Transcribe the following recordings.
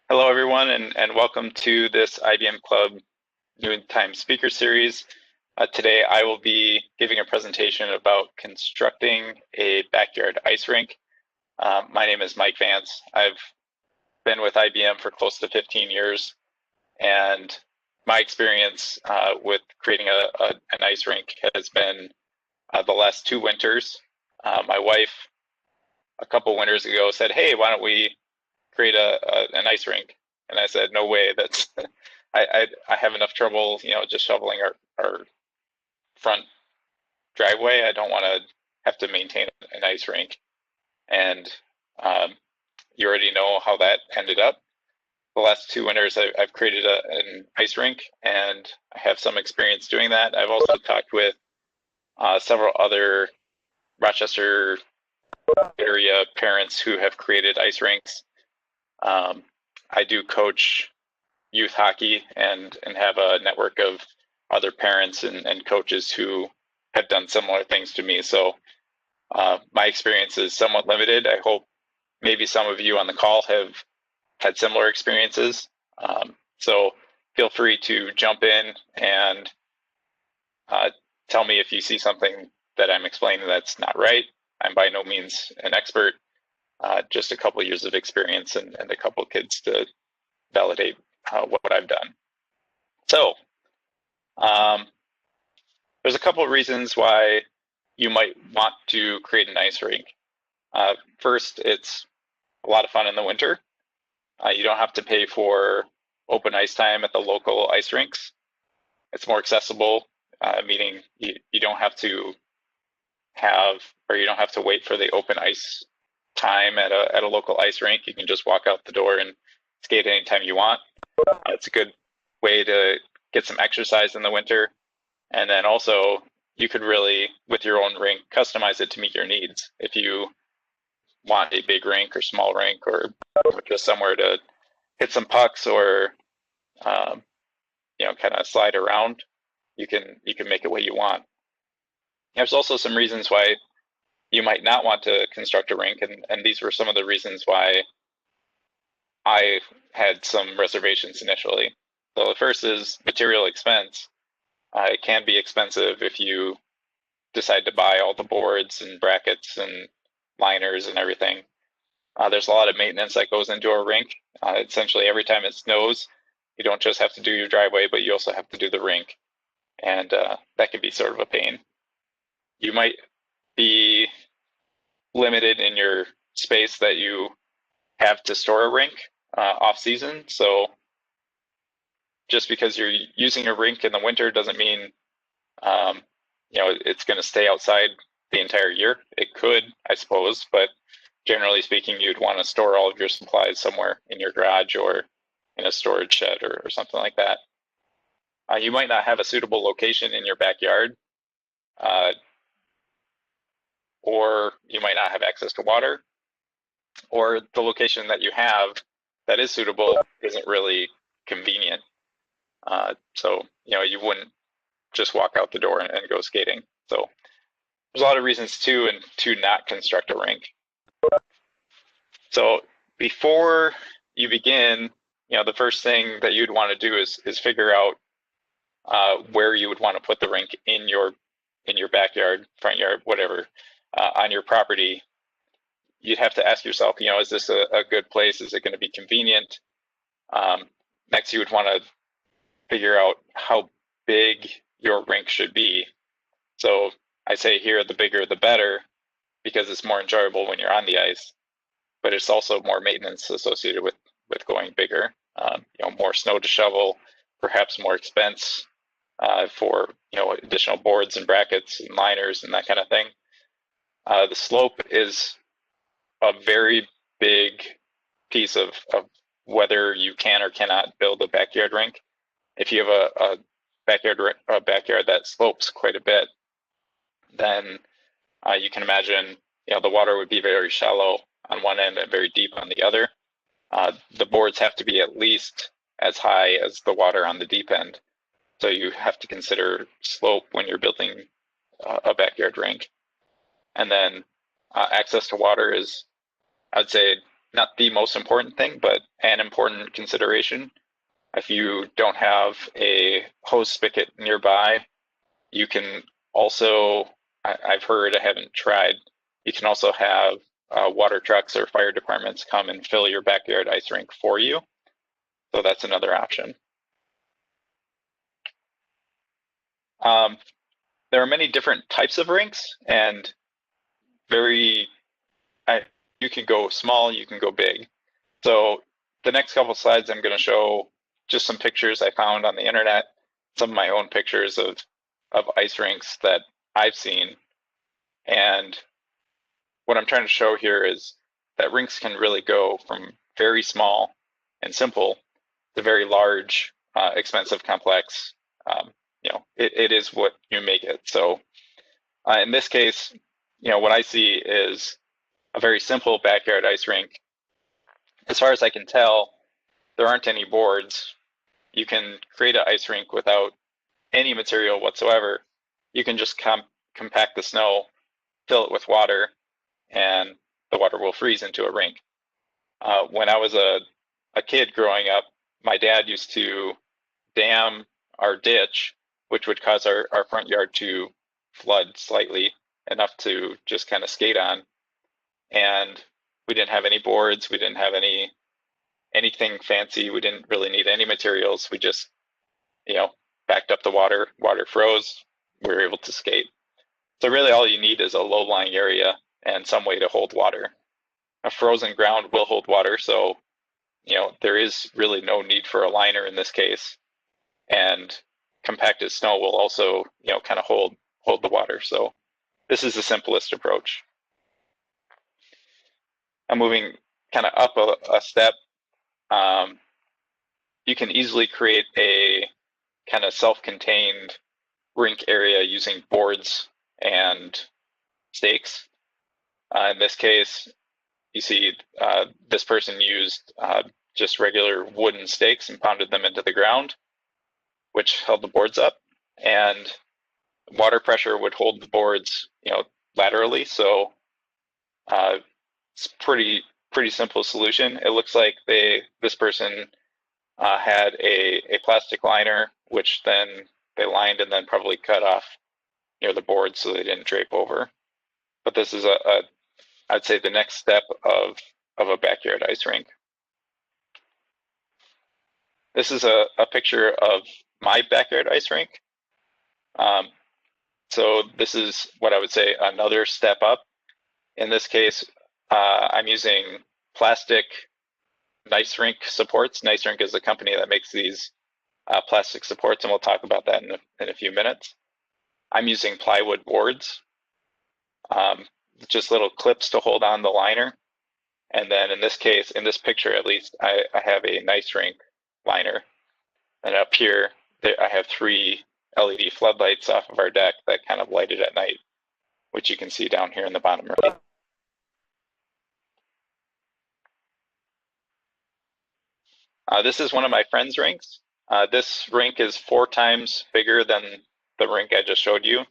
Hello, everyone, and welcome to this IBM Club Noontime Speaker Series. Today, I will be giving a presentation about constructing a backyard ice rink. My name is Mike Vance. I've been with IBM for close to 15 years, and my experience with creating an ice rink has been the last 2 winters. My wife, a couple winters ago, said, "Hey, why don't we create an ice rink?" And I said, "No way. That's I have enough trouble, just shoveling our front driveway. I don't want to have to maintain an ice rink." And you already know how that ended up. The last 2 winters, I've created an ice rink, and I have some experience doing that. I've also talked with several other Rochester area parents who have created ice rinks. I do coach youth hockey and have a network of other parents and coaches who have done similar things to me. So my experience is somewhat limited. I hope maybe some of you on the call have had similar experiences. So feel free to jump in and tell me if you see something that I'm explaining that's not right. I'm by no means an expert, just a couple of years of experience and a couple of kids to validate what I've done. So there's a couple of reasons why you might want to create an ice rink. First, it's a lot of fun in the winter. You don't have to pay for open ice time at the local ice rinks. It's more accessible, meaning you don't have to wait for the open ice time at a local ice rink. You can just walk out the door and skate anytime you want. It's a good way to get some exercise in the winter. And then also, you could really, with your own rink, customize it to meet your needs. If you want a big rink or small rink, or just somewhere to hit some pucks or kind of slide around, you can make it what you want. There's also some reasons why you might not want to construct a rink, and these were some of the reasons why I had some reservations initially. So the first is material expense. It can be expensive if you decide to buy all the boards and brackets and liners and everything. There's a lot of maintenance that goes into a rink. Essentially, every time it snows, you don't just have to do your driveway, but you also have to do the rink. And that can be sort of a pain. You might be limited in your space that you have to store a rink off season. So just because you're using a rink in the winter doesn't mean it's going to stay outside the entire year. It could, I suppose, but generally speaking, you'd want to store all of your supplies somewhere in your garage or in a storage shed or something like that. You might not have a suitable location in your backyard, or you might not have access to water, or the location that you have that is suitable isn't really convenient. So you wouldn't just walk out the door and go skating. So there's a lot of reasons to not construct a rink. So before you begin, the first thing that you'd want to do is figure out where you would want to put the rink in your backyard, front yard, whatever, on your property. You'd have to ask yourself, is this a good place? Is it going to be convenient? Next, you would want to figure out how big your rink should be. So I say here, the bigger the better, because it's more enjoyable when you're on the ice, but it's also more maintenance associated with going bigger. More snow to shovel, perhaps more expense for additional boards and brackets and liners and that kind of thing. The slope is a very big piece of whether you can or cannot build a backyard rink. If you have a backyard that slopes quite a bit, then you can imagine the water would be very shallow on one end and very deep on the other. The boards have to be at least as high as the water on the deep end. So you have to consider slope when you're building a backyard rink. And then access to water is, I'd say, not the most important thing, but an important consideration. If you don't have a hose spigot nearby, you can also, I've heard, I haven't tried, you can also have water trucks or fire departments come and fill your backyard ice rink for you. So that's another option. There are many different types of rinks, and you can go small, you can go big. So the next couple slides, I'm going to show just some pictures I found on the internet, some of my own pictures of ice rinks that I've seen. And what I'm trying to show here is that rinks can really go from very small and simple to very large, expensive, complex. It is what you make it. So in this case, what I see is a very simple backyard ice rink. As far as I can tell, there aren't any boards. You can create an ice rink without any material whatsoever. You can just compact the snow, fill it with water, and the water will freeze into a rink. When I was a kid growing up, my dad used to dam our ditch, which would cause our front yard to flood slightly, enough to just kind of skate on. And we didn't have any boards, we didn't have anything fancy, we didn't really need any materials. We just, backed up the water froze, we were able to skate. So really all you need is a low-lying area and some way to hold water. A frozen ground will hold water, so there is really no need for a liner in this case. And compacted snow will also, kind of hold the water. So this is the simplest approach. I'm moving kind of up a step. You can easily create a kind of self-contained rink area using boards and stakes. In this case, you see this person used just regular wooden stakes and pounded them into the ground, which held the boards up, and water pressure would hold the boards, laterally. So it's pretty simple solution. It looks like this person had a plastic liner, which then they lined and then probably cut off near the board so they didn't drape over. But this is I'd say the next step of a backyard ice rink. This is a picture of my backyard ice rink. So this is what I would say another step up. In this case, I'm using plastic Nice Rink supports. Nice Rink is a company that makes these plastic supports, and we'll talk about that in a few minutes. I'm using plywood boards, just little clips to hold on the liner. And then in this case, in this picture at least, I have a Nice Rink liner. And up here, I have 3 LED floodlights off of our deck that kind of light it at night, which you can see down here in the bottom right. This is one of my friend's rinks. This rink is 4 times bigger than the rink I just showed you.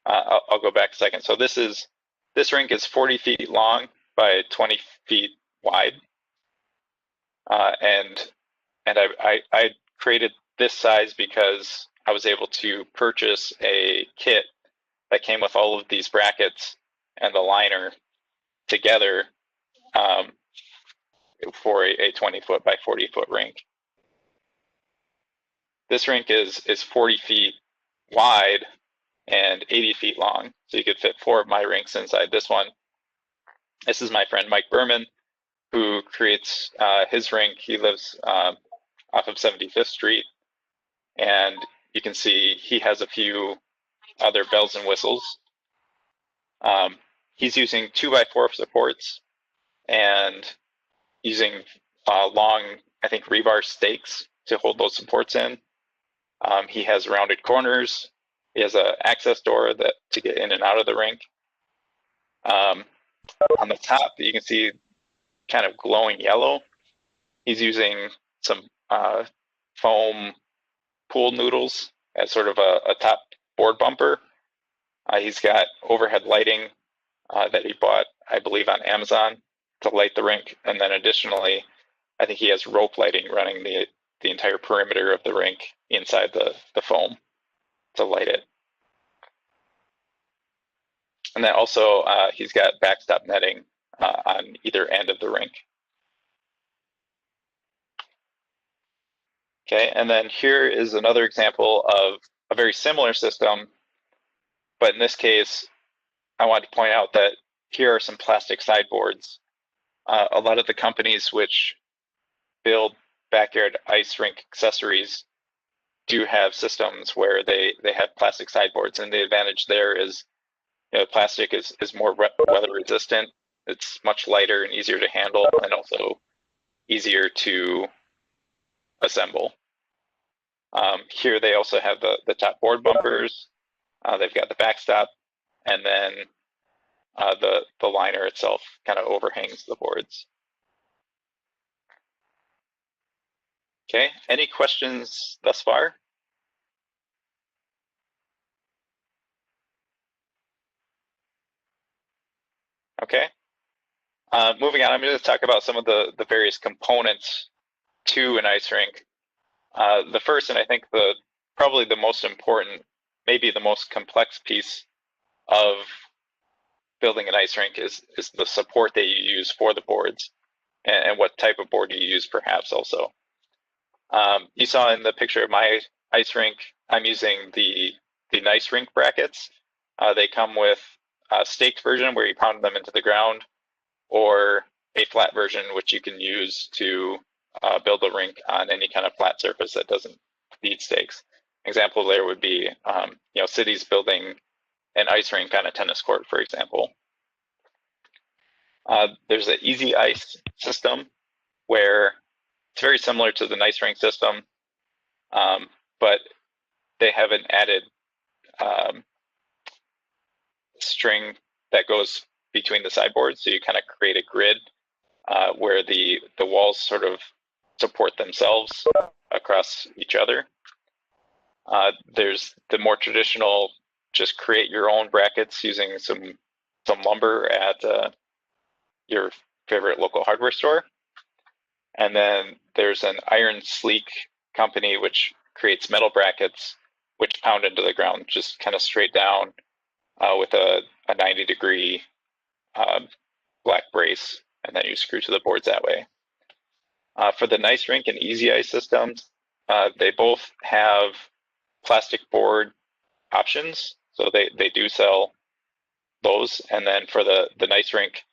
I'll go back a second. So this rink is 40 feet long by 20 feet wide. And I created this size because I was able to purchase a kit that came with all of these brackets and the liner together for a 20-foot by 40-foot rink. This rink is 40 feet wide and 80 feet long, so you could fit 4 of my rinks inside this one. This is my friend Mike Berman, who creates his rink. He lives off of 75th Street, and you can see he has a few other bells and whistles. He's using 2x4 supports and using long, I think, rebar stakes to hold those supports in. He has rounded corners. He has an access door to get in and out of the rink. On the top, you can see kind of glowing yellow. He's using some foam pool noodles as sort of a top board bumper. He's got overhead lighting that he bought, I believe, on Amazon. light the rink. And then additionally, I think he has rope lighting running the entire perimeter of the rink inside the foam to light it. And then also he's got backstop netting on either end of the rink. Okay, and then here is another example of a very similar system, but in this case, I want to point out that here are some plastic sideboards. A lot of the companies which build backyard ice rink accessories do have systems where they have plastic sideboards, and the advantage there is, you know, plastic is more weather resistant. It's much lighter and easier to handle, and also easier to assemble. Here they also have the top board bumpers. They've got the backstop, and then the liner itself kind of overhangs the boards. Okay, any questions thus far? Okay. Moving on, I'm going to talk about some of the various components to an ice rink. The first, and I think probably the most important, maybe the most complex piece of building an ice rink is the support that you use for the boards, and what type of board you use perhaps also. You saw in the picture of my ice rink, I'm using the nice rink brackets. They come with a staked version where you pound them into the ground, or a flat version which you can use to build a rink on any kind of flat surface that doesn't need stakes. Example there would be, you know, cities building an ice rink on a tennis court, for example. There's an easy ice system where it's very similar to the nice rink system, but they have an added string that goes between the sideboards, so you kind of create a grid where the walls sort of support themselves across each other. There's the more traditional, just create your own brackets using some lumber at your favorite local hardware store. And then there's an iron sleek company which creates metal brackets which pound into the ground just kind of straight down with a 90-degree black brace, and then you screw to the boards that way. For the nice rink and easy ice systems, they both have plastic board options, so they do sell those. And then for the nice rink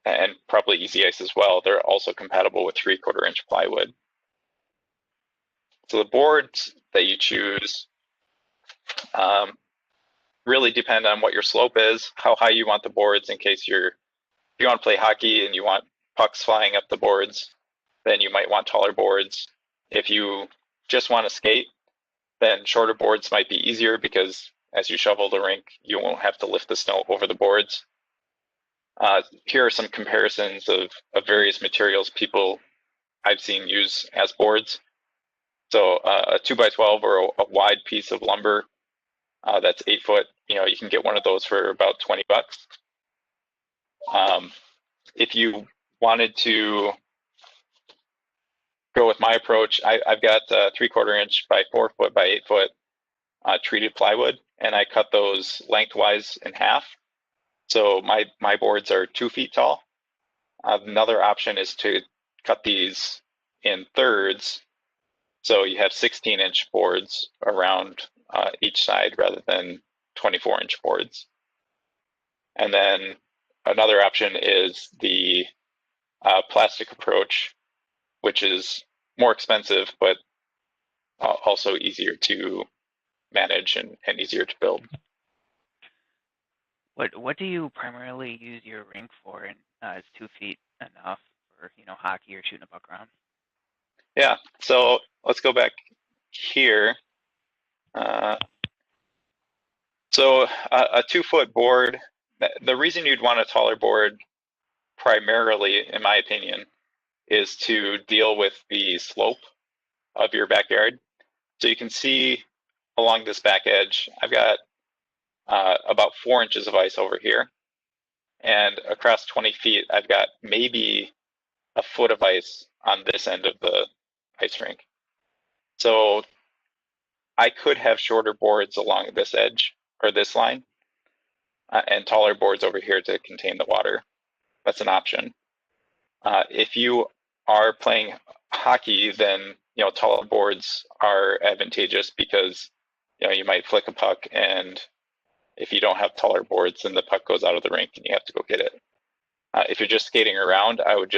and probably easy ice as well, they're also compatible with 3/4 inch plywood. So the boards that you choose really depend on what your slope is, how high you want the boards. In case if you want to play hockey and you want pucks flying up the boards, then you might want taller boards. If you just want to skate, then shorter boards might be easier, because as you shovel the rink, you won't have to lift the snow over the boards. Here are some comparisons of various materials people I've seen use as boards. So a 2x12 or a wide piece of lumber that's 8 foot, you know, you can get one of those for about $20. If you wanted to go with my approach, I've got 3/4 inch by 4 foot by 8 foot treated plywood, and I cut those lengthwise in half. So my boards are 2 feet tall. Another option is to cut these in thirds, so you have 16-inch boards around each side rather than 24-inch boards. And then another option is the plastic approach, which is more expensive, but also easier to manage and easier to build. What do you primarily use your rink for? And is 2 feet enough for, you know, hockey or shooting a puck around? Yeah, so let's go back here. So a 2 foot board, the reason you'd want a taller board primarily, in my opinion, is to deal with the slope of your backyard. So you can see along this back edge, I've got about 4 inches of ice over here. and across 20 feet, I've got maybe a foot of ice on this end of the ice rink. So I could have shorter boards along this edge or this line, and taller boards over here to contain the water. That's an option. If you are playing hockey, then taller boards are advantageous because you might flick a puck, and if you don't have taller boards, then the puck goes out of the rink and you have to go get it. If you're just skating around, I would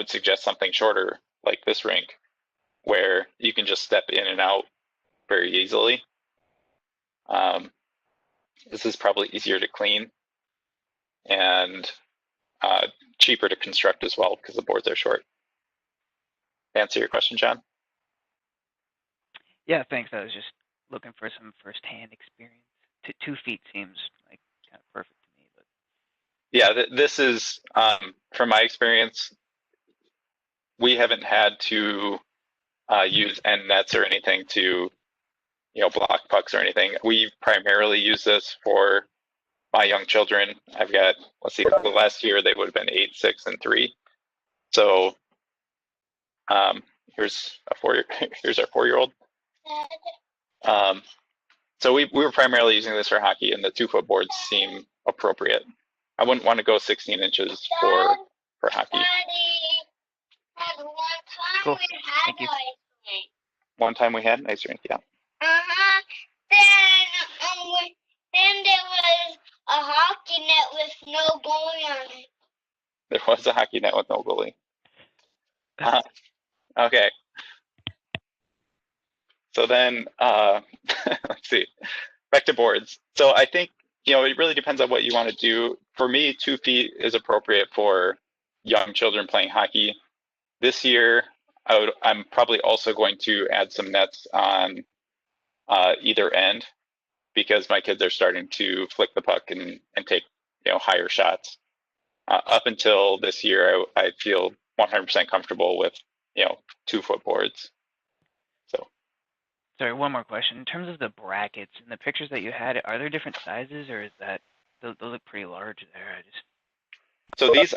suggest something shorter like this rink, where you can just step in and out very easily. This is probably easier to clean and cheaper to construct as well because the boards are short. Answer your question, John? Yeah, thanks. I was just looking for some firsthand experience. 2 feet seems like kind of perfect to me, but Yeah, this is from my experience. We haven't had to use end nets or anything to block pucks or anything. We primarily use this for my young children. I've got, let's see, the last year they would have been 8, 6, and 3. So here's here's our 4-year-old. So we were primarily using this for hockey, and the 2-foot boards seem appropriate. I wouldn't want to go 16 inches for hockey. cool. Thank you. One time we had an ice rink, yeah. Then there was a hockey net with no goalie on it. There was a hockey net with no goalie. Okay. So then, let's see. Back to boards. So I think it really depends on what you want to do. For me, 2 feet is appropriate for young children playing hockey. This year, I'm probably also going to add some nets on either end because my kids are starting to flick the puck and take higher shots. Up until this year, I feel 100% comfortable with 2-foot boards. So. Sorry, one more question. In terms of the brackets and the pictures that you had, are there different sizes, or is that those look pretty large there? So these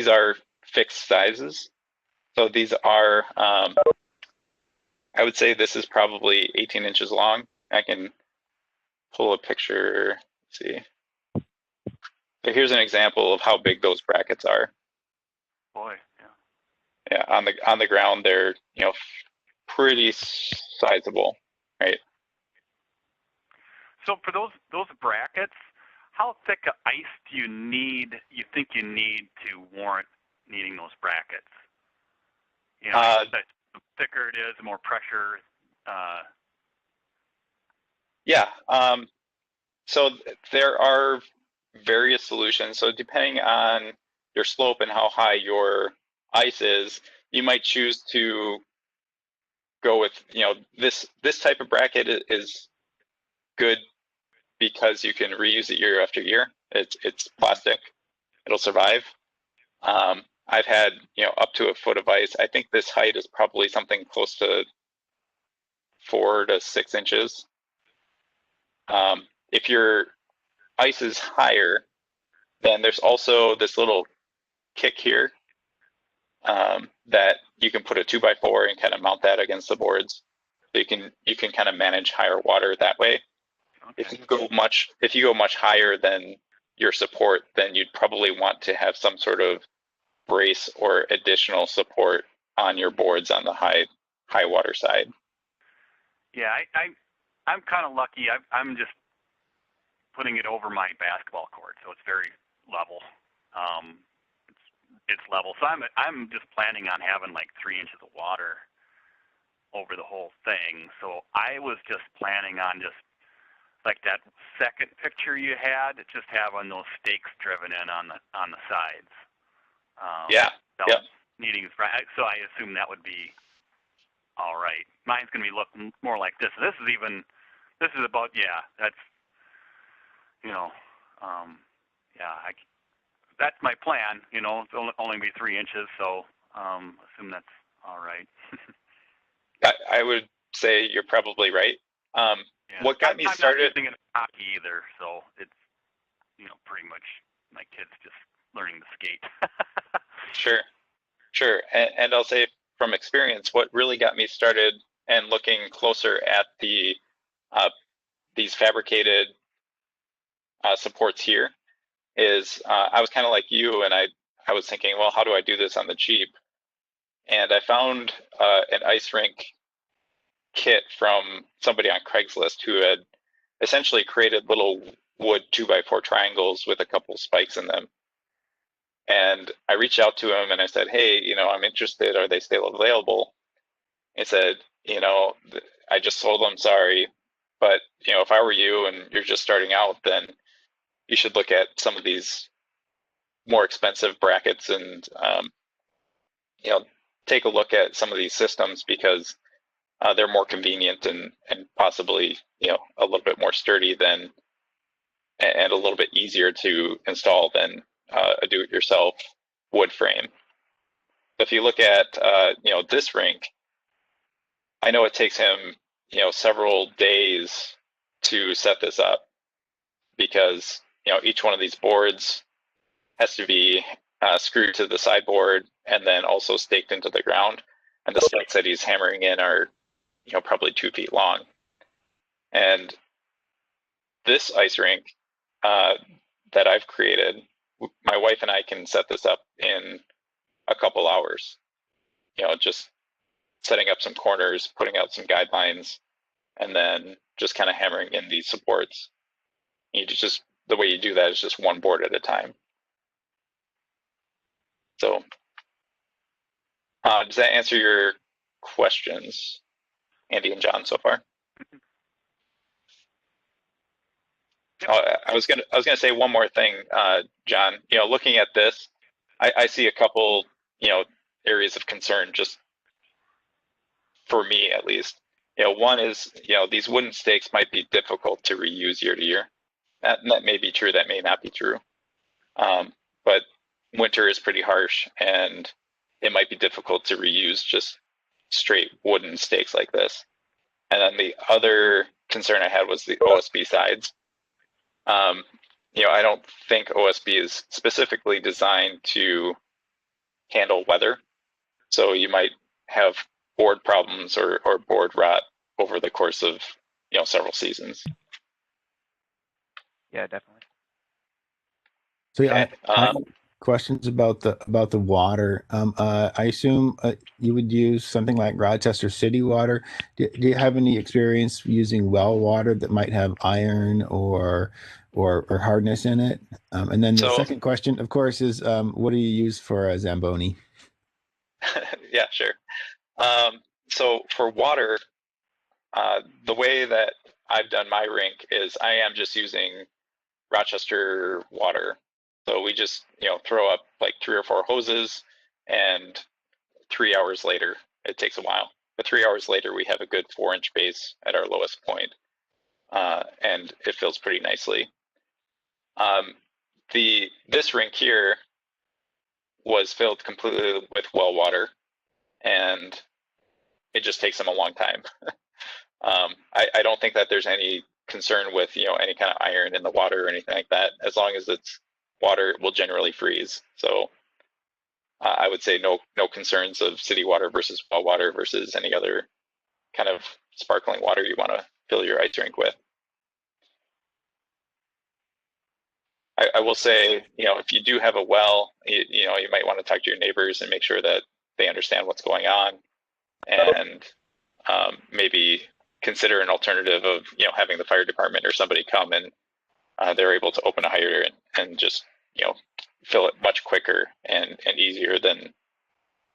are fixed sizes. So these are, I would say this is probably 18 inches long. I can pull a picture. Let's see. So here's an example of how big those brackets are. Boy, yeah. Yeah, on the ground, they're pretty sizable, right? So for those brackets, how thick of ice do you think you need to warrant needing those brackets? The thicker it is, the more pressure. Yeah. So there are various solutions. So depending on your slope and how high your ice is, you might choose to go with this type of bracket is good because you can reuse it year after year. It's plastic, it'll survive. I've had up to a foot of ice. I think this height is probably something close to 4 to 6 inches. If your ice is higher, then there's also this little kick here that you can put a 2x4 and kind of mount that against the boards. So you can kind of manage higher water that way. Okay. If you go much higher than your support, then you'd probably want to have some sort of brace or additional support on your boards on the high water side. Yeah, I'm kind of lucky. I'm just putting it over my basketball court, so it's very level. It's level. So I'm just planning on having like 3 inches of water over the whole thing. So I was just planning on just like that second picture you had, just having those stakes driven in on the sides. Yeah. Needing, so I assume that would be all right. Mine's going to be looking more like this. This is about, that's, that's my plan. It's only be 3 inches, so assume that's all right. I would say you're probably right. What got me started? I'm not using it in hockey either, so it's. pretty much my kids just learning to skate. Sure. And I'll say from experience, what really got me started and looking closer at these fabricated supports here is I was kind of like you, and I was thinking, well, how do I do this on the cheap? And I found an ice rink kit from somebody on Craigslist who had essentially created little wood 2x4 triangles with a couple spikes in them. And I reached out to him and I said, hey, I'm interested. Are they still available? He said, I just told them, sorry, but if I were you and you're just starting out, then you should look at some of these more expensive brackets and take a look at some of these systems because they're more convenient and possibly a little bit more sturdy than and a little bit easier to install than a do-it-yourself wood frame. If you look at this rink, I know it takes him several days to set this up because each one of these boards has to be screwed to the sideboard and then also staked into the ground. And the stakes that he's hammering in are probably 2 feet long. And this ice rink that I've created, my wife and I can set this up in a couple hours. Just setting up some corners, putting out some guidelines, and then just kind of hammering in these supports. The way you do that is just one board at a time. So does that answer your questions, Andy and John, so far? I was gonna say one more thing, John. Looking at this, I see a couple areas of concern, just for me at least. One is these wooden stakes might be difficult to reuse year to year. That may be true. That may not be true. But winter is pretty harsh, and it might be difficult to reuse just straight wooden stakes like this. And then the other concern I had was the OSB sides. I don't think OSB is specifically designed to handle weather. So you might have board problems or board rot over the course of, several seasons. Yeah, definitely. So yeah, I have questions about the water. I assume you would use something like Rochester City water. Do you have any experience using well water that might have iron or hardness in it? And then the second question, of course, is what do you use for a Zamboni? Yeah, sure. So for water, the way that I've done my rink is I am just using Rochester water. So we just, throw up like 3 or 4 hoses, and 3 hours later, it takes a while, but 3 hours later, we have a good 4-inch base at our lowest point, and it fills pretty nicely. This rink here was filled completely with well water, and it just takes them a long time. I don't think that there's any concern with any kind of iron in the water or anything like that. As long as it's water, it will generally freeze. So I would say no concerns of city water versus well water versus any other kind of sparkling water you want to fill your ice rink with. I will say, if you do have a well, you might want to talk to your neighbors and make sure that they understand what's going on, and maybe consider an alternative of having the fire department or somebody come and they're able to open a hydrant and just fill it much quicker and easier than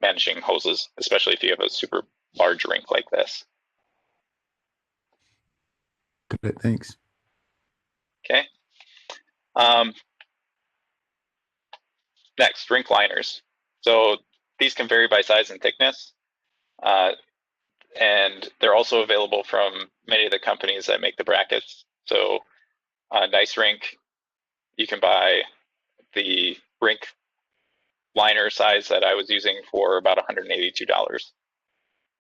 managing hoses, especially if you have a super large rink like this. Good, thanks. Okay. Next, rink liners. So these can vary by size and thickness. And they're also available from many of the companies that make the brackets. So Nice Rink, you can buy the rink liner size that I was using for about $182.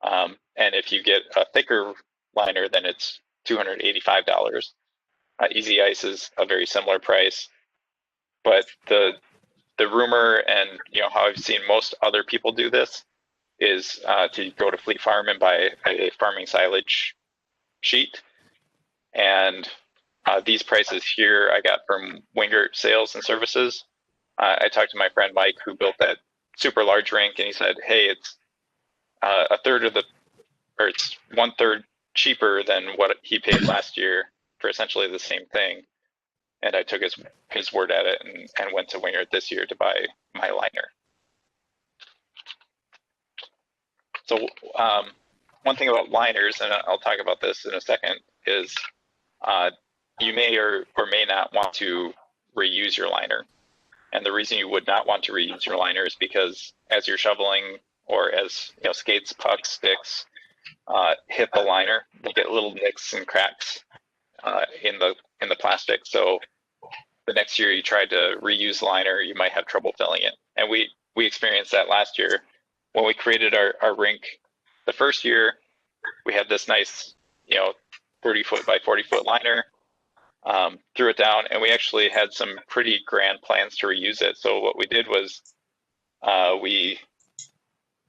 And if you get a thicker liner, then it's $285. Easy Ice is a very similar price. but the rumor and how I've seen most other people do this is to go to Fleet Farm and buy a farming silage sheet. And these prices here I got from Wingert Sales and Services. I talked to my friend Mike, who built that super large rink, and he said, hey, it's a third of or it's 1/3 cheaper than what he paid last year for essentially the same thing. And I took his word at it and went to Wingert this year to buy my liner. So one thing about liners, and I'll talk about this in a second, is you may or may not want to reuse your liner. And the reason you would not want to reuse your liner is because as you're shoveling, or as skates, pucks, sticks hit the liner, they get little nicks and cracks in the plastic. So the next year you tried to reuse the liner, you might have trouble filling it. And we experienced that last year when we created our rink. The first year we had this nice 30-foot by 40-foot liner, threw it down, and we actually had some pretty grand plans to reuse it. So what we did was we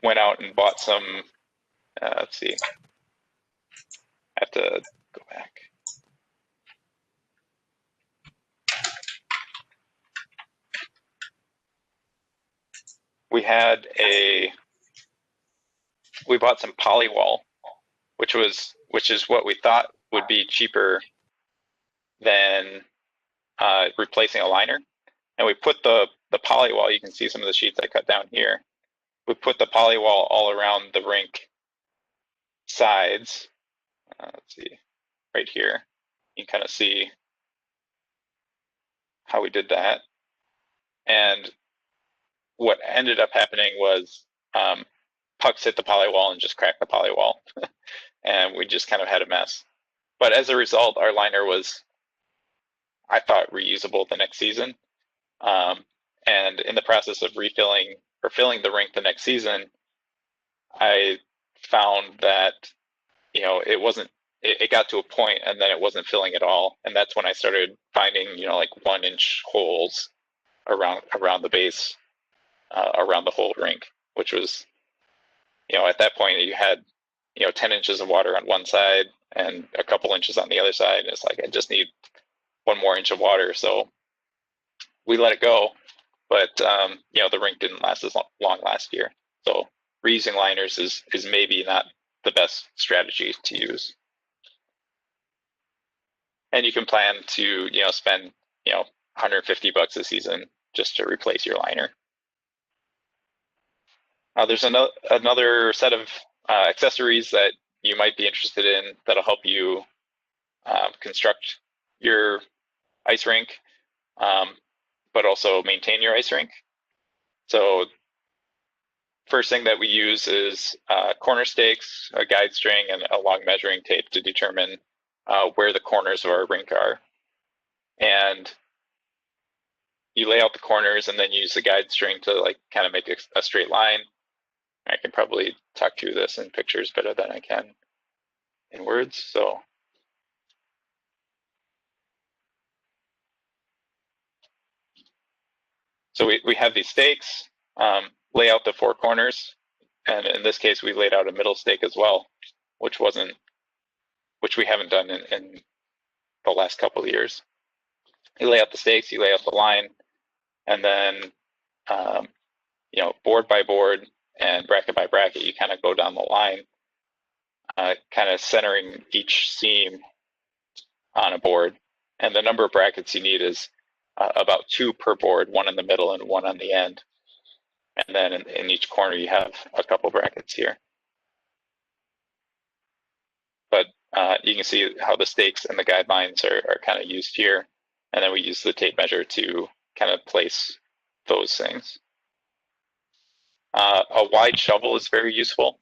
went out and bought some, let's see, I have to go back. We bought some polywall, which is what we thought would be cheaper than replacing a liner. And we put the polywall, you can see some of the sheets I cut down here. We put the polywall all around the rink sides. Let's see, right here. You can kind of see how we did that. And what ended up happening was pucks hit the polywall and just cracked the polywall. And we just kind of had a mess. But as a result, our liner was, I thought, reusable the next season. And in the process of refilling or filling the rink the next season, I found that it got to a point and then it wasn't filling at all. And that's when I started finding like 1-inch holes around the base, around the whole rink, which was, at that point you had 10 inches of water on one side and a couple inches on the other side. And it's like, I just need 1 more inch of water. So we let it go, but the rink didn't last as long last year. So reusing liners is maybe not the best strategy to use. And you can plan to spend $150 a season just to replace your liner. There's another set of accessories that you might be interested in that'll help you construct your ice rink, but also maintain your ice rink. So first thing that we use is corner stakes, a guide string, and a long measuring tape to determine where the corners of our rink are. And you lay out the corners and then use the guide string to kind of make a straight line. I can probably talk through this in pictures better than I can in words. So we have these stakes, lay out the 4 corners, and in this case we laid out a middle stake as well, which we haven't done in the last couple of years. You lay out the stakes, you lay out the line, and then board by board and bracket by bracket, you kind of go down the line, kind of centering each seam on a board. And the number of brackets you need is about 2 per board, 1 in the middle and 1 on the end. And then in each corner you have a couple brackets here. But you can see how the stakes and the guidelines are kind of used here. And then we use the tape measure to kind of place those things. A wide shovel is very useful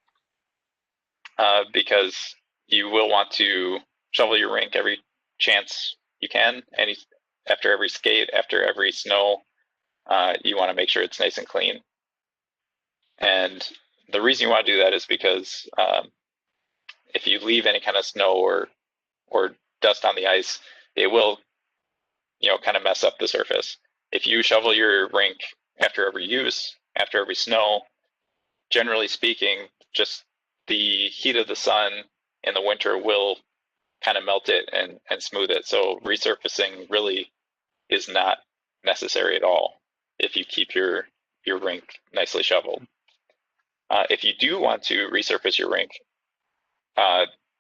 because you will want to shovel your rink every chance you can. After every skate, after every snow, you want to make sure it's nice and clean. And the reason you want to do that is because if you leave any kind of snow or dust on the ice, it will kind of mess up the surface. if you shovel your rink after every use, after every snow, generally speaking, just the heat of the sun in the winter will kind of melt it and smooth it. So resurfacing really is not necessary at all if you keep your rink nicely shoveled. If you do want to resurface your rink,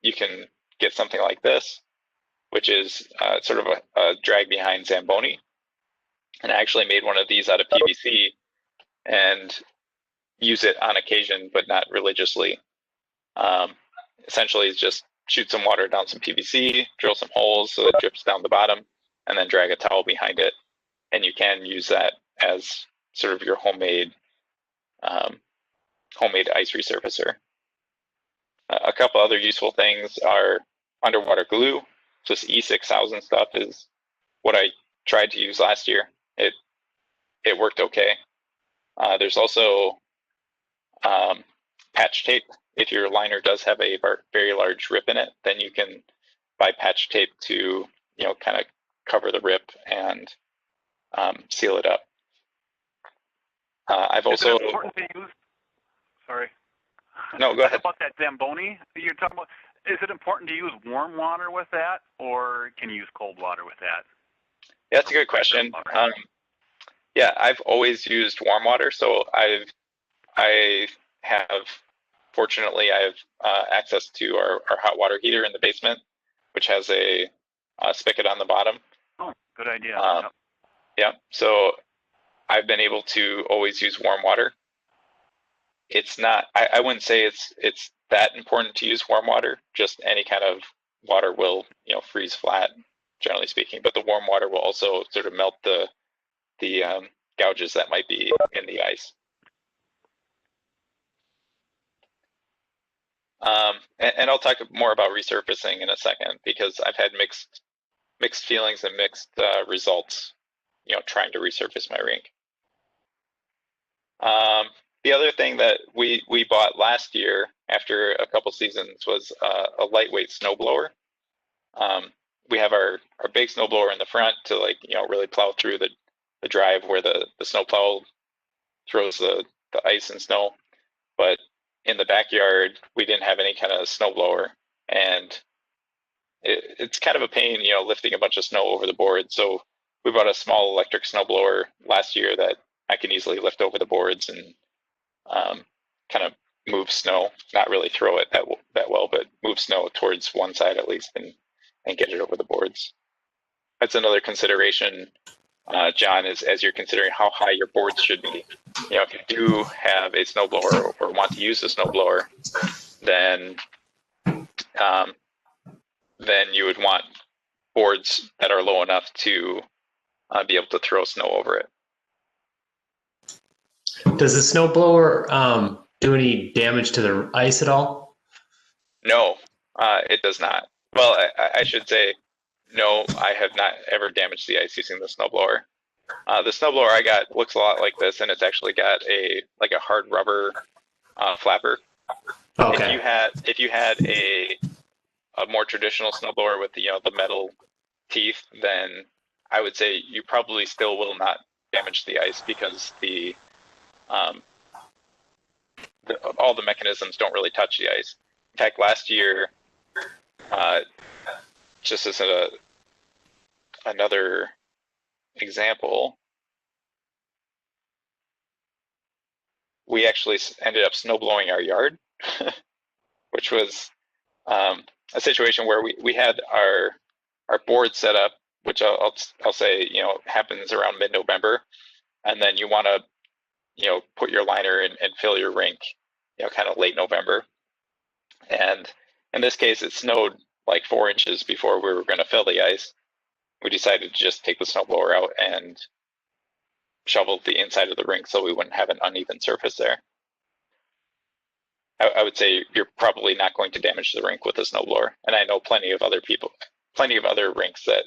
you can get something like this, which is sort of a drag behind Zamboni. And I actually made one of these out of PVC and use it on occasion, but not religiously. Essentially, it's just shoot some water down some PVC, drill some holes so it drips down the bottom, and then drag a towel behind it. And you can use that as sort of your homemade ice resurfacer. A couple other useful things are underwater glue. This E6000 stuff is what I tried to use last year. It worked okay. There's also patch tape. If your liner does have a very large rip in it, then you can buy patch tape to kind of cover the rip and seal it up. I've also. Is it important to use? Sorry. No, go ahead. About that Zamboni you're talking about, is it important to use warm water with that, or can you use cold water with that? Yeah, that's a good question. Yeah, I've always used warm water, so fortunately, I have access to our hot water heater in the basement, which has a spigot on the bottom. Oh, good idea. Yep. Yeah, so I've been able to always use warm water. It's not, I wouldn't say it's that important to use warm water. Just any kind of water will, freeze flat, generally speaking. But the warm water will also sort of melt the gouges that might be in the ice. And I'll talk more about resurfacing in a second, because I've had mixed feelings and mixed results, trying to resurface my rink. The other thing that we bought last year after a couple seasons was a lightweight snowblower. We have our big snowblower in the front to really plow through the drive where the snowplow throws the ice and snow. But in the backyard, we didn't have any kind of snowblower, and it's kind of a pain, lifting a bunch of snow over the board. So we bought a small electric snowblower last year that I can easily lift over the boards and kind of move snow, not really throw it that well, but move snow towards one side at least and get it over the boards. That's another consideration, John, is as you're considering how high your boards should be. If you do have a snowblower or want to use a snowblower, then you would want boards that are low enough to be able to throw snow over it. Does the snowblower do any damage to the ice at all? No, it does not. Well, I should say, no, I have not ever damaged the ice using the snowblower. The snowblower I got looks a lot like this, and it's actually got a hard rubber flapper. Okay. If you had a more traditional snowblower with the metal teeth, then I would say you probably still will not damage the ice, because all the mechanisms don't really touch the ice. In fact, last year, just as another example, we actually ended up snow blowing our yard, which was a situation where we had our board set up, which I'll say happens around mid-November, and then you want to put your liner and fill your rink kind of late November. And in this case, it snowed like 4 inches before we were going to fill the ice. We decided to just take the snowblower out and shovel the inside of the rink so we wouldn't have an uneven surface there. I would say you're probably not going to damage the rink with a snowblower. And I know plenty of other rinks that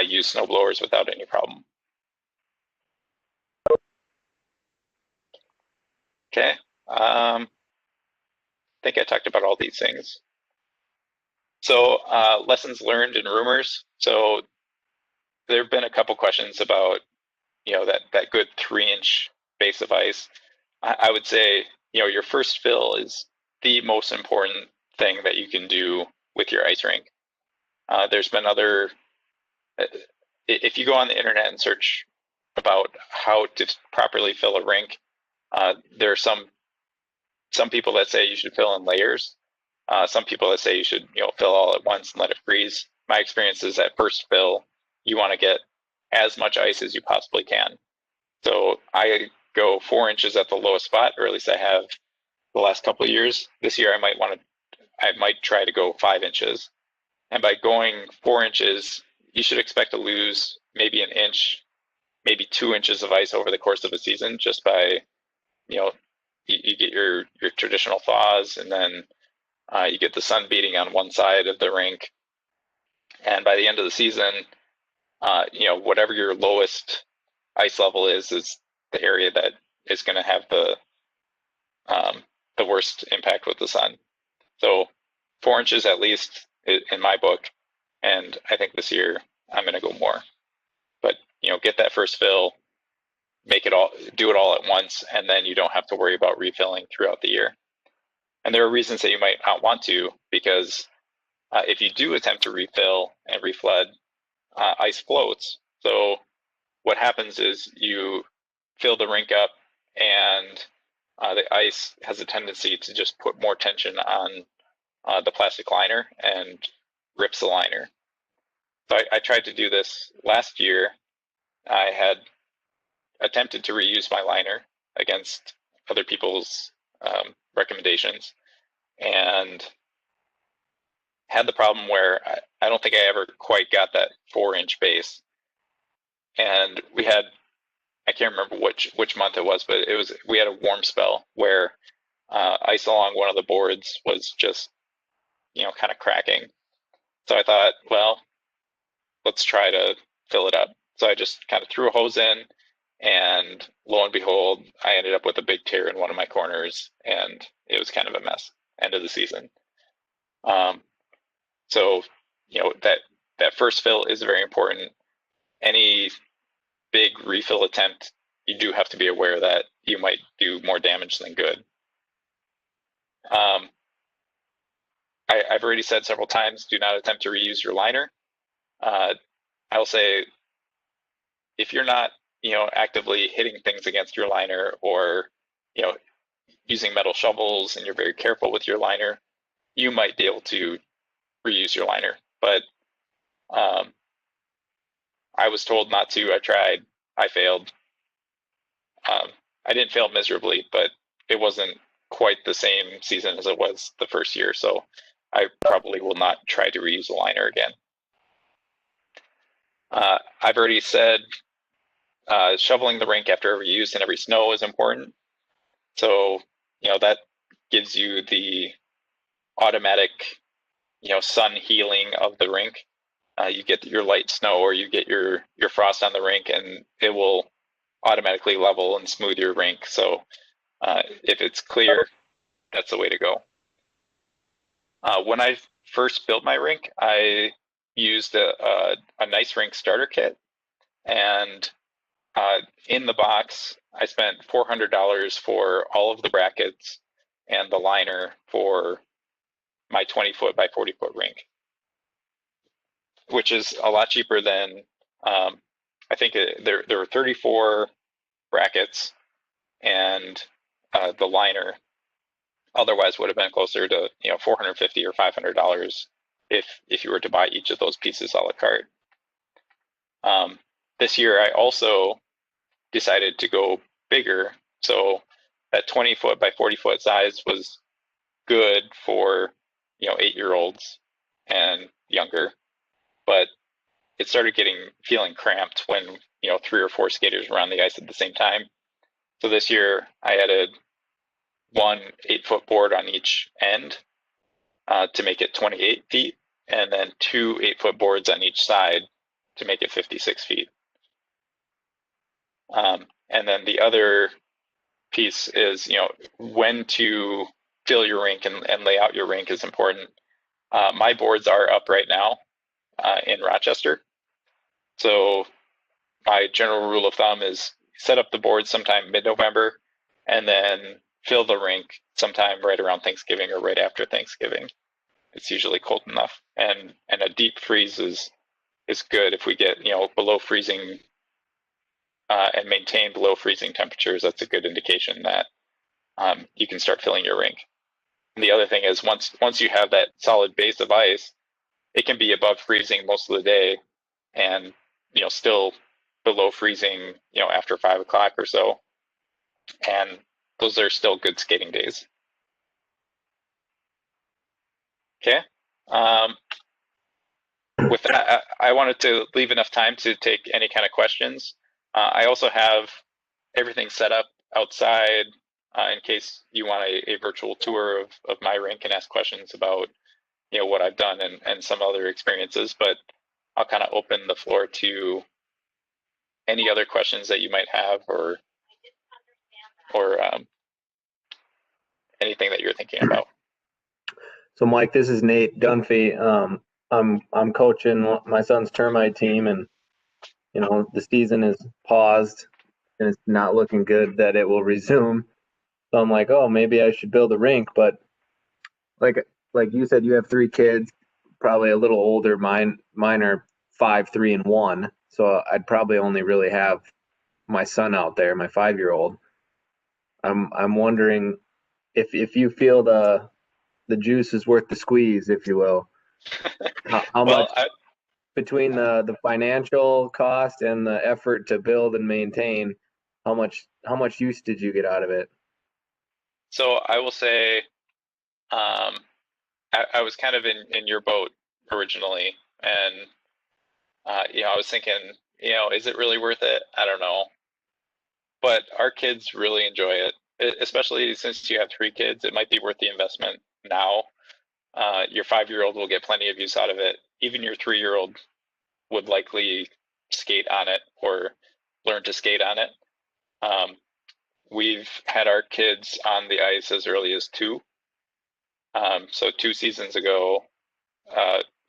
use snowblowers without any problem. Okay. I think I talked about all these things. So lessons learned and rumors. So there have been a couple questions about, that good 3-inch base of ice, I would say, your first fill is the most important thing that you can do with your ice rink. There's been other, if you go on the internet and search about how to properly fill a rink, there are some people that say you should fill in layers. Some people that say you should, fill all at once and let it freeze. My experience is at first fill, you want to get as much ice as you possibly can. So I go 4 inches at the lowest spot, or at least I have the last couple of years. This year I might try to go 5 inches. And by going 4 inches, you should expect to lose maybe an inch, maybe 2 inches of ice over the course of a season, just by, you get your traditional thaws, and then you get the sun beating on one side of the rink. And by the end of the season, whatever your lowest ice level is the area that is going to have the worst impact with the sun. So 4 inches at least in my book, and I think this year I'm going to go more. But get that first fill, do it all at once, and then you don't have to worry about refilling throughout the year. And there are reasons that you might not want to, because if you do attempt to refill and reflood, ice floats. So what happens is you fill the rink up, and the ice has a tendency to just put more tension on the plastic liner and rips the liner. So I tried to do this last year. I had attempted to reuse my liner against other people's recommendations, and had the problem where I don't think I ever quite got that 4-inch base. And we had, I can't remember which month it was, but we had a warm spell where ice along one of the boards was just, kind of cracking. So I thought, well, let's try to fill it up. So I just kind of threw a hose in, and lo and behold, I ended up with a big tear in one of my corners, and it was kind of a mess. End of the season. So that first fill is very important. Any big refill attempt, you do have to be aware that you might do more damage than good. I've already said several times, do not attempt to reuse your liner. I'll say, if you're not, actively hitting things against your liner, or, using metal shovels, and you're very careful with your liner, you might be able to reuse your liner. But I was told not to. I tried. I failed. I didn't fail miserably, but it wasn't quite the same season as it was the first year. So I probably will not try to reuse a liner again. I've already said shoveling the rink after every use and every snow is important. So, that gives you the automatic, sun healing of the rink. You get your light snow, or you get your frost on the rink, and it will automatically level and smooth your rink. So if it's clear, that's the way to go. When I first built my rink, I used a nice rink starter kit, and in the box, I spent $400 for all of the brackets and the liner for my 20-foot by 40-foot rink, which is a lot cheaper than, I think there were 34 brackets, and the liner otherwise would have been closer to $450 or $500 if you were to buy each of those pieces a la carte. This year, I also decided to go bigger. So that 20-foot by 40-foot size was good for 8-year-olds and younger, but it started feeling cramped when 3 or 4 skaters were on the ice at the same time. So this year I added one 8-foot board on each end to make it 28 feet, and then 2 8-foot boards on each side to make it 56 feet. And then the other piece is, when to fill your rink and lay out your rink is important. My boards are up right now in Rochester. So my general rule of thumb is set up the board sometime mid-November, and then fill the rink sometime right around Thanksgiving or right after Thanksgiving. It's usually cold enough, and a deep freeze is good if we get below freezing and maintain below freezing temperatures. That's a good indication that you can start filling your rink. And the other thing is once you have that solid base of ice, it can be above freezing most of the day, and still below freezing after 5 o'clock or so, and those are still good skating days. Okay. With that, I wanted to leave enough time to take any kind of questions. I also have everything set up outside in case you want a virtual tour of my rink and ask questions about what I've done and some other experiences. But I'll kind of open the floor to any other questions that you might have, or anything that you're thinking about. So, Mike, this is Nate Dunphy. I'm coaching my son's termite team, and the season is paused, and it's not looking good that it will resume. So I'm like, oh, maybe I should build a rink. But like you said, you have 3 kids, probably a little older. Mine are 5, 3, and 1. So I'd probably only really have my son out there, my 5-year-old. I'm wondering if you feel the juice is worth the squeeze, if you will. How much between the financial cost and the effort to build and maintain, how much use did you get out of it? So I will say, I was kind of in your boat originally, and I was thinking, is it really worth it? I don't know, but our kids really enjoy it, especially since you have 3 kids. It might be worth the investment now. Your 5-year-old will get plenty of use out of it. Even your 3-year-old would likely skate on it or learn to skate on it. We've had our kids on the ice as early as 2. So 2 seasons ago,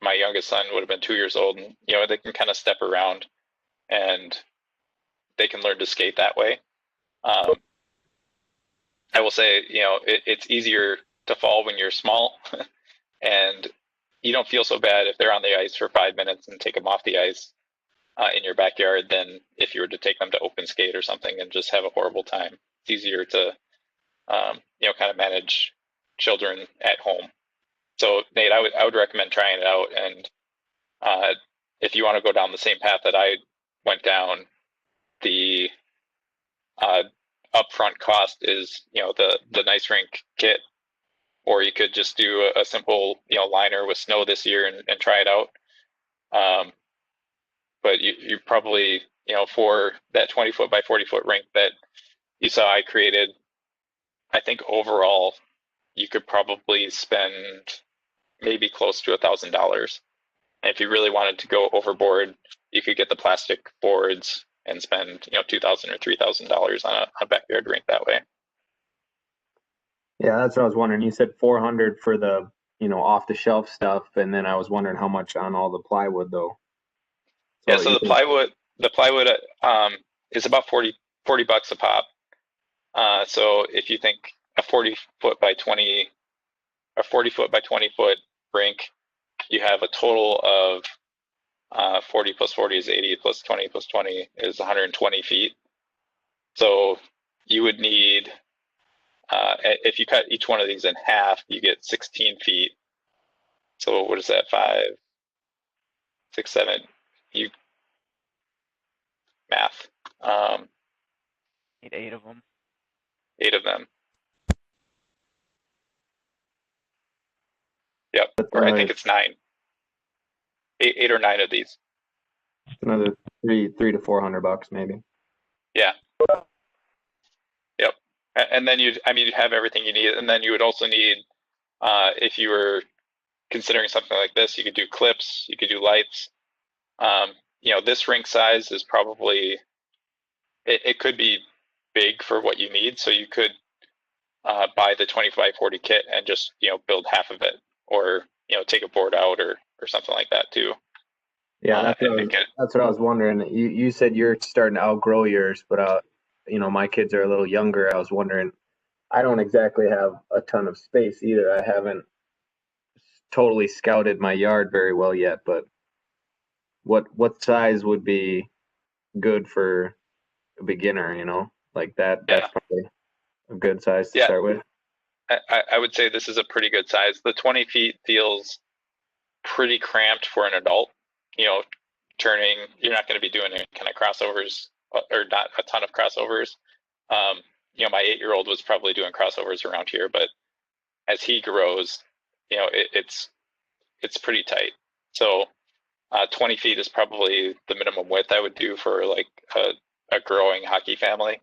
my youngest son would have been 2 years old, and they can kind of step around and they can learn to skate that way. I will say, it's easier to fall when you're small, and you don't feel so bad if they're on the ice for 5 minutes and take them off the ice in your backyard than if you were to take them to open skate or something and just have a horrible time. It's easier to, kind of manage children at home. So Nate, I would recommend trying it out. And if you want to go down the same path that I went down, the upfront cost is, the nice rink kit, or you could just do a simple, liner with snow this year and try it out. But you probably, for that 20-foot by 40-foot rink that you saw I created, I think overall you could probably spend maybe close to $1,000. And if you really wanted to go overboard, you could get the plastic boards and spend $2,000 or $3,000 on a backyard rink that way. Yeah, that's what I was wondering. You said $400 for the off the shelf stuff, and then I was wondering how much on all the plywood though. So yeah, so the plywood is about 40 bucks a pop. So if you think a 40-foot by 20 or 40-foot by 20-foot rink, you have a total of 40 plus 40 is 80 plus 20 plus 20 is 120 feet. So you would need, if you cut each one of these in half, you get 16 feet. So what is that? 5, 6, 7. You math. Need 8 of them. 8 of them. Yep. Or I think it's 9. 8 or 9 of these. Another $300 to $400 maybe. Yeah. Yep. And then you'd have everything you need, and then you would also need, if you were considering something like this, you could do clips, you could do lights. This rink size is probably, it could be big for what you need, so you could buy the 20 by 40 kit and just build half of it, or take a board out or something like that too. Yeah, and get. that's what I was wondering. You said you're starting to outgrow yours, but my kids are a little younger. I was wondering. I don't exactly have a ton of space either. I haven't totally scouted my yard very well yet, but what size would be good for a beginner? Like that. Yeah. That's probably a good size to Yeah. start with. I would say this is a pretty good size. The 20 feet feels pretty cramped for an adult. Turning, you're not going to be doing any kind of crossovers or not a ton of crossovers. My 8-year-old was probably doing crossovers around here, but as he grows, it's pretty tight. So 20 feet is probably the minimum width I would do for like a growing hockey family.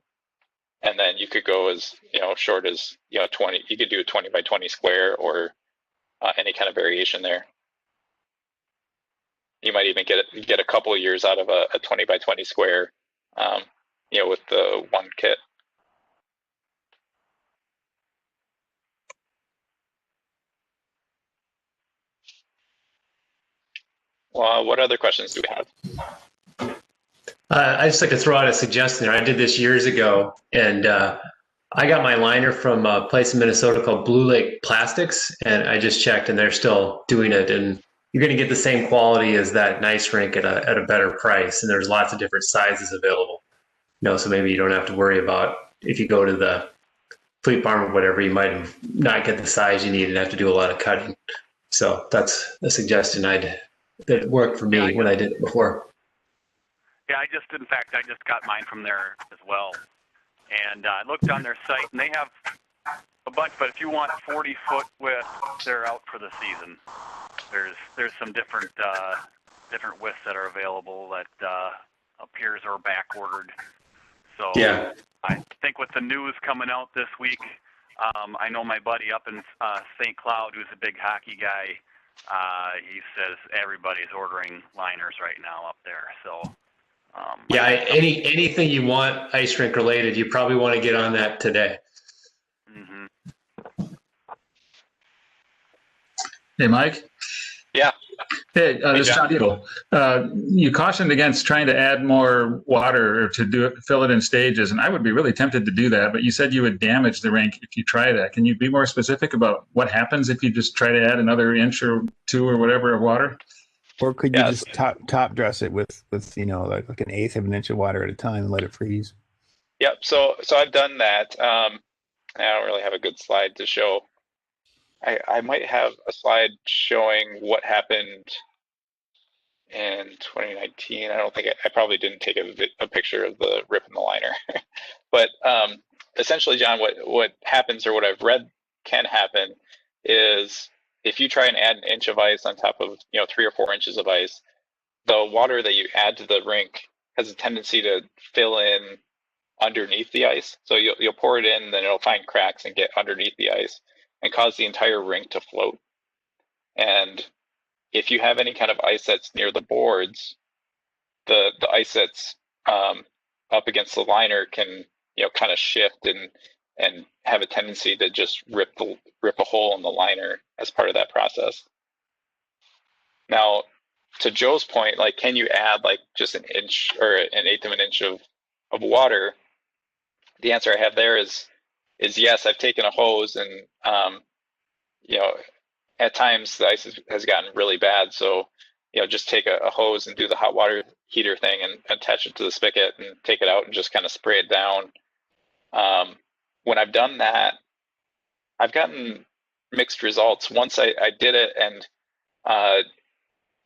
And then you could go as short as 20. You could do a 20 by 20 square or any kind of variation there. You might even get a couple of years out of a 20 by 20 square, with the one kit. Well, what other questions do we have? I just like to throw out a suggestion. I did this years ago, and I got my liner from a place in Minnesota called Blue Lake Plastics, and I just checked, and they're still doing it. And you're going to get the same quality as that nice rink at a better price. And there's lots of different sizes available. So maybe you don't have to worry about if you go to the Fleet Farm or whatever, you might not get the size you need and have to do a lot of cutting. So that's a suggestion that worked for me when I did it before. Yeah, I just got mine from there as well. And I looked on their site, and they have a bunch, but if you want 40-foot width, they're out for the season. There's some different widths that are available that appears are back ordered. So yeah. I think with the news coming out this week, I know my buddy up in St. Cloud, who's a big hockey guy, he says everybody's ordering liners right now up there. So yeah, anything you want ice rink related, you probably want to get on that today. Mm-hmm. Hey, Mike. Yeah. Hey, this is John Eagle. You cautioned against trying to add more water or to fill it in stages, and I would be really tempted to do that, but you said you would damage the rink if you try that. Can you be more specific about what happens if you just try to add another inch or two or whatever of water? Or could you just top dress it with like an eighth of an inch of water at a time and let it freeze? Yep. So I've done that. I don't really have a good slide to show. I might have a slide showing what happened in 2019. I don't think I probably didn't take a picture of the rip in the liner, but essentially, John, what happens or what I've read can happen is if you try and add an inch of ice on top of 3 or 4 inches of ice, the water that you add to the rink has a tendency to fill in underneath the ice. So you'll pour it in, then it'll find cracks and get underneath the ice and cause the entire rink to float. And if you have any kind of ice that's near the boards, the ice that's up against the liner can kind of shift and have a tendency to just rip a hole in the liner as part of that process. Now, to Joe's point, like, can you add like just an inch or an eighth of an inch of water? The answer I have there is yes. I've taken a hose and at times the ice has gotten really bad, so just take a hose and do the hot water heater thing and attach it to the spigot and take it out and just kind of spray it down. When I've done that, I've gotten mixed results. Once I did it, and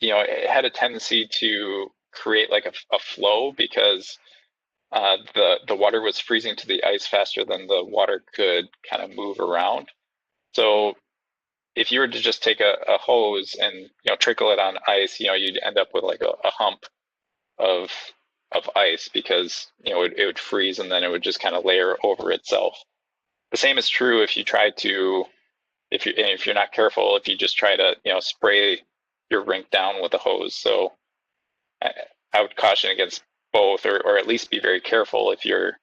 it had a tendency to create like a flow because the water was freezing to the ice faster than the water could kind of move around. So if you were to just take a hose and trickle it on ice, you'd end up with like a hump of ice because it would freeze and then it would just kind of layer over itself. The same is true if you try to, if you're not careful, if you just try to spray your rink down with a hose. So I would caution against both, or at least be very careful if you're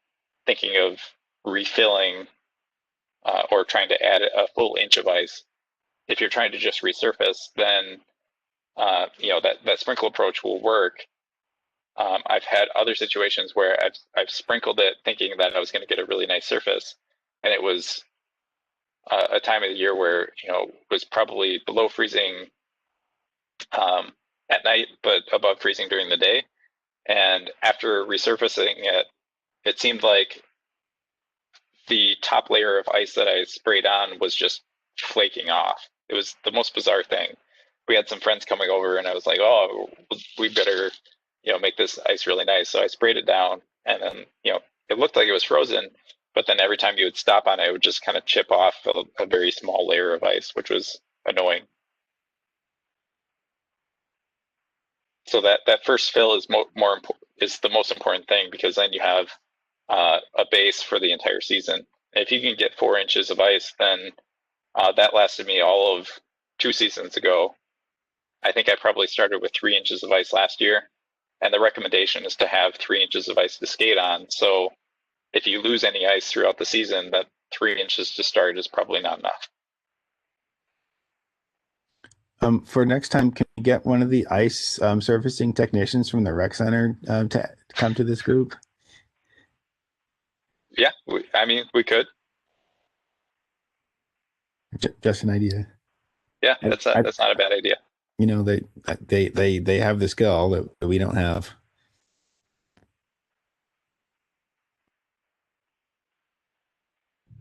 thinking of refilling or trying to add a full inch of ice. If you're trying to just resurface, then that sprinkle approach will work. I've had other situations where I've sprinkled it thinking that I was going to get a really nice surface, and it was a time of the year where it was probably below freezing at night, but above freezing during the day. And after resurfacing it, it seemed like the top layer of ice that I sprayed on was just flaking off. It was the most bizarre thing. We had some friends coming over, and I was like, "Oh, we better, make this ice really nice." So I sprayed it down, and then, it looked like it was frozen. But then every time you would stop on it, it would just kind of chip off a very small layer of ice, which was annoying. So that first fill is is the most important thing, because then you have a base for the entire season. And if you can get 4 inches of ice, then that lasted me all of 2 seasons ago. I think I probably started with 3 inches of ice last year, and the recommendation is to have 3 inches of ice to skate on. So if you lose any ice throughout the season, that 3 inches to start is probably not enough. For next time, can we get one of the ice surfacing technicians from the rec center to come to this group? Yeah, we could. Just an idea. Yeah, that's not a bad idea. They have the skill that we don't have.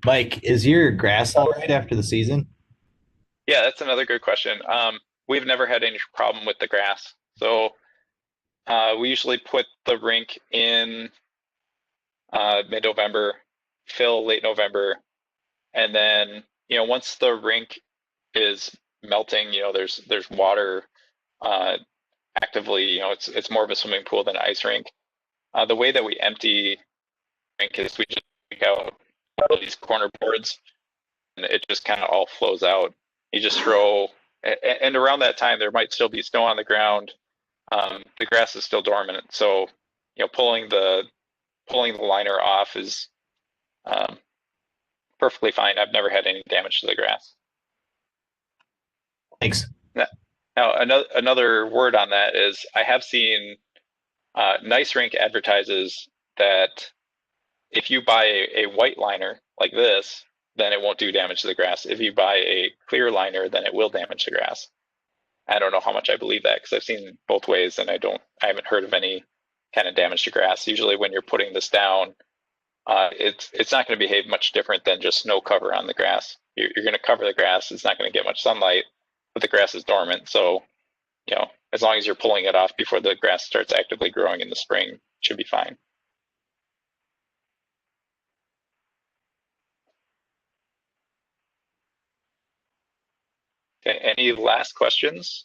Mike, is your grass all right after the season? Yeah, that's another good question. We've never had any problem with the grass. So we usually put the rink in mid-November, fill late November, and then once the rink is melting, there's water actively. It's more of a swimming pool than an ice rink. The way that we empty rink is we just take out all these corner boards, and it just kind of all flows out. You just throw, and around that time there might still be snow on the ground. The grass is still dormant, so pulling the liner off is perfectly fine. I've never had any damage to the grass. Thanks. Now, another word on that is I have seen Nice Rink advertises that if you buy a white liner like this, then it won't do damage to the grass. If you buy a clear liner, then it will damage the grass. I don't know how much I believe that, because I've seen both ways, and I haven't heard of any kind of damage to grass. Usually when you're putting this down, it's not going to behave much different than just snow cover on the grass. You're going to cover the grass. It's not going to get much sunlight, but the grass is dormant. So, as long as you're pulling it off before the grass starts actively growing in the spring, it should be fine. Okay, any last questions?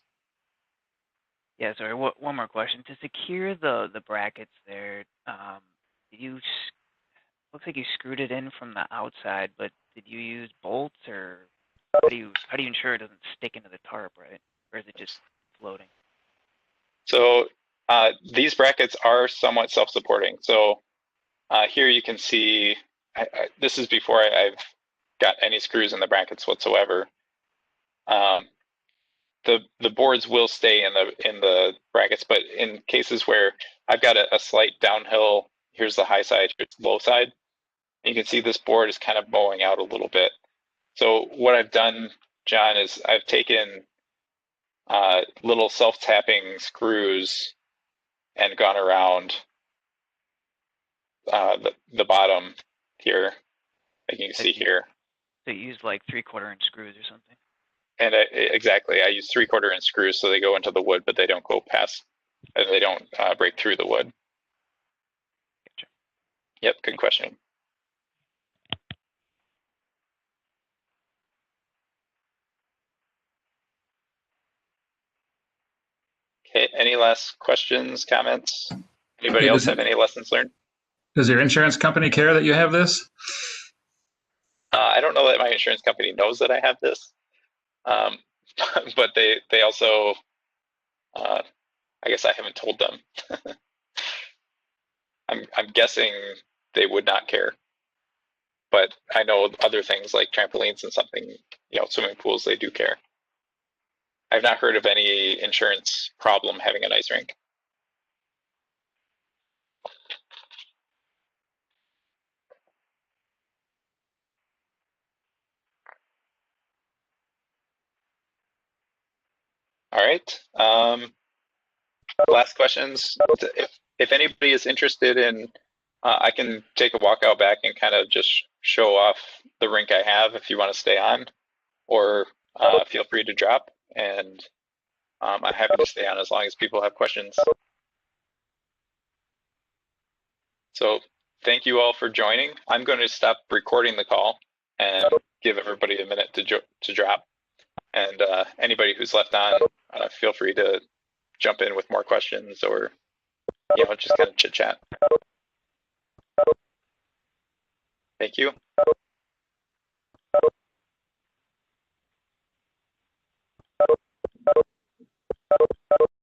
Yeah, sorry, one more question. To secure the brackets there, looks like you screwed it in from the outside, but did you use bolts, or how do you ensure it doesn't stick into the tarp, right? Or is it just floating? So these brackets are somewhat self-supporting. So here you can see, this is before I've got any screws in the brackets whatsoever. The boards will stay in the brackets, but in cases where I've got a slight downhill, here's the high side, here's the low side, you can see this board is kind of bowing out a little bit. So what I've done, John, is I've taken little self-tapping screws and gone around the bottom here, like you can see here. So you use like 3/4 inch screws or something? And exactly, I use 3/4 inch screws, so they go into the wood, but they don't go past, they don't break through the wood. Gotcha. Yep, good question. Okay, any last questions, comments? Anybody else have any lessons learned? Does your insurance company care that you have this? I don't know that my insurance company knows that I have this, but they also, I guess I haven't told them. I'm guessing they would not care, but I know other things like trampolines and something, swimming pools, they do care. I've not heard of any insurance problem having an ice rink. All right. Last questions. If anybody is interested in, I can take a walk out back and kind of just show off the rink I have if you want to stay on, or feel free to drop, and I'm happy to stay on as long as people have questions. So thank you all for joining. I'm going to stop recording the call and give everybody a minute to drop. And anybody who's left on, feel free to jump in with more questions, or just kind of chit chat. Thank you.